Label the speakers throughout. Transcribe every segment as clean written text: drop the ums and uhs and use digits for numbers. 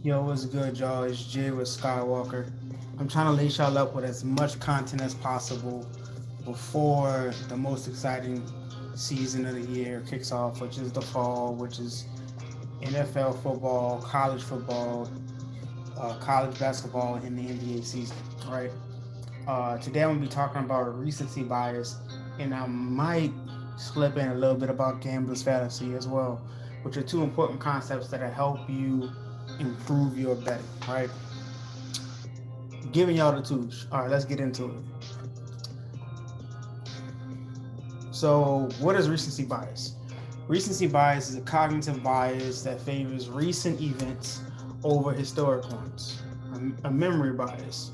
Speaker 1: Yo, what's good, y'all? It's Jay with Skywalker. I'm trying to lace y'all up with as much content as possible before the most exciting season of the year kicks off, which is the fall, which is NFL football, college basketball, and the NBA season, right? Today I'm going to be talking about recency bias, and I might slip in a little bit about gambler's fallacy as well, which are two important concepts that help you improve your betting, right? Giving y'all the tools. All right, let's get into it. So, what is recency bias? Recency bias is a cognitive bias that favors recent events over historic ones. A memory bias.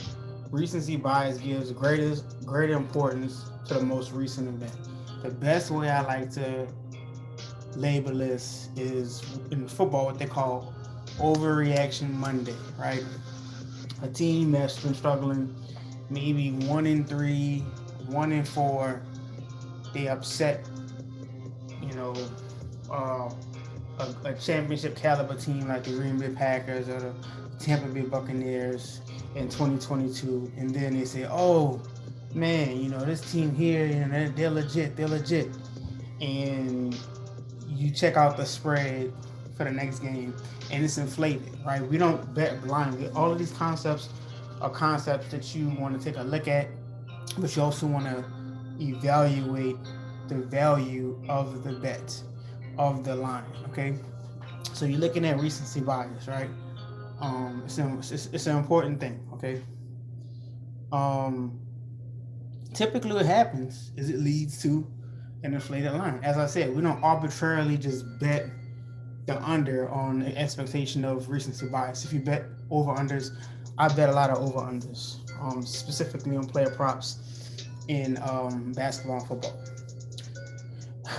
Speaker 1: Recency bias gives greater importance to the most recent event. The best way I like to label this is in football what they call overreaction Monday, right? A team that's been struggling, maybe 1-3, 1-4, they upset, you know, uh, a championship caliber team like the Green Bay Packers or the Tampa Bay Buccaneers in 2022, and then they say, "Oh, man, this team here, they're legit, and you check out the spread for the next game, and it's inflated, right? We don't bet blindly. All of these concepts are concepts that you want to take a look at, but you also want to evaluate the value of the bet, of the line, okay? So you're looking at recency bias, right? It's an important thing, okay? Um, Typically, what happens is it leads to an inflated line. As I said, we don't arbitrarily just bet the under on the expectation of recency bias. If you bet over unders, I bet a lot of over unders, specifically on player props in basketball and football.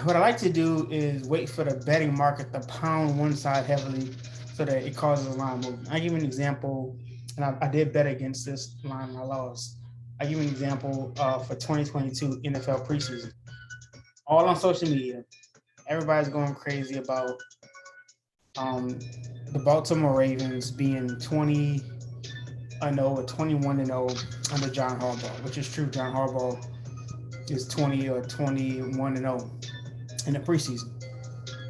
Speaker 1: What I like to do is wait for the betting market to pound one side heavily so that it causes a line movement. I give you an example, and I did bet against this line, I lost. I give you an example for 2022 NFL preseason. All on social media, everybody's going crazy about um, the Baltimore Ravens being 20-0 or 21-0 under John Harbaugh, which is true. John Harbaugh is 20 or 21-0 in the preseason.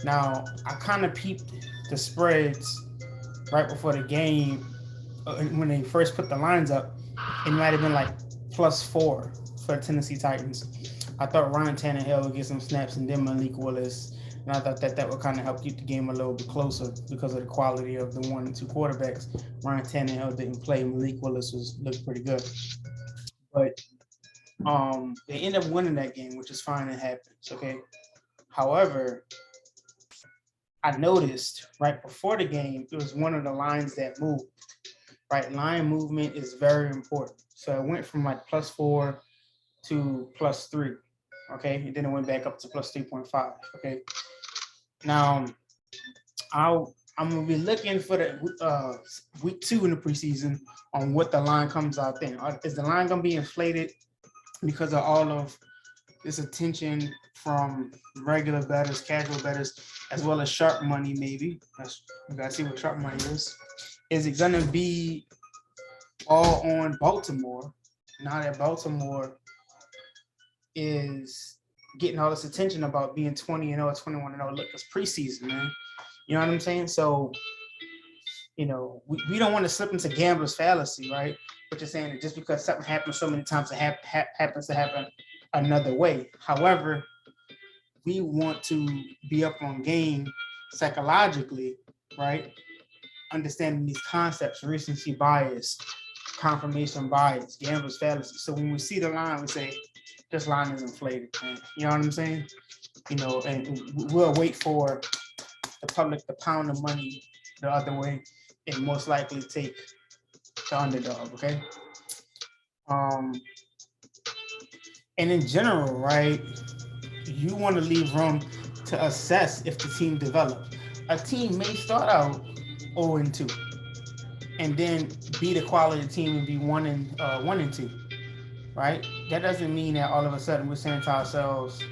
Speaker 1: Now, I kind of peeped the spreads right before the game when they first put the lines up. It might have been like +4 for the Tennessee Titans. I thought Ryan Tannehill would get some snaps and then Malik Willis, and I thought that would kind of help keep the game a little bit closer because of the quality of the 1 and 2 quarterbacks. Ryan Tannehill didn't play. Malik Willis looked pretty good, but they ended up winning that game, which is fine. It happens. Okay. However, I noticed right before the game, it was one of the lines that moved. Right, line movement is very important. So it went from like +4 to +3. Okay, and then it went back up to +3.5. Okay, now I'm gonna be looking for the week 2 in the preseason on what the line comes out then. Is the line gonna be inflated because of all of this attention from regular bettors, casual bettors, as well as sharp money? Maybe we gotta see what sharp money is. Is it gonna be all on Baltimore now that Baltimore is getting all this attention about being 20-0 or 21-0? Look, it's preseason, man. You know what I'm saying? So, we don't want to slip into gambler's fallacy, right? But you're saying that just because something happens so many times, it happens to happen another way. However, we want to be up on game psychologically, right? Understanding these concepts, recency bias, confirmation bias, gambler's fallacy. So when we see the line, we say, this line is inflated, man. You know what I'm saying? And we'll wait for the public to pound the money the other way and most likely take the underdog, okay? Um, and in general, right, you want to leave room to assess if the team develops. A team may start out 0-2 and then be the quality team and be 1-2, right? That doesn't mean that all of a sudden we're saying to ourselves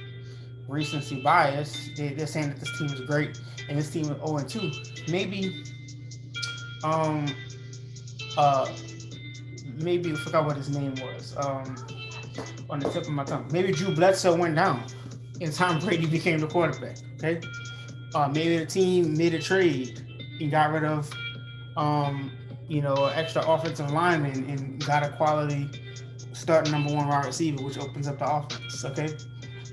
Speaker 1: recency bias. They're saying that this team is great and this team is 0-2. Maybe Uh, maybe I forgot what his name was. On the tip of my tongue. Maybe Drew Bledsoe went down, and Tom Brady became the quarterback. Okay. Maybe the team made a trade and got rid of, um, extra offensive lineman and got a quality starting number one wide receiver, which opens up the offense. Okay.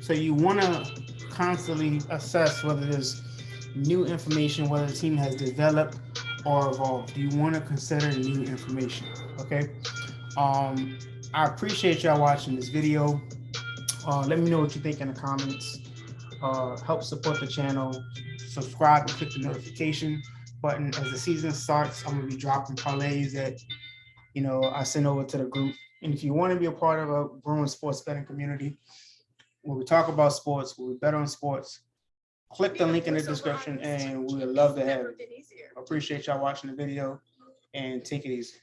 Speaker 1: So you want to constantly assess whether there's new information, whether the team has developed or evolved. You want to consider new information. Okay. Um, I appreciate y'all watching this video. Let me know what you think in the comments. Help support the channel. Subscribe and click the notification button. As the season starts, I'm gonna be dropping parlays that I send over to the group. And if you want to be a part of a growing sports betting community, where we talk about sports, where we bet on sports, click the link in the description, and we would love to have you. Appreciate y'all watching the video, and take it easy.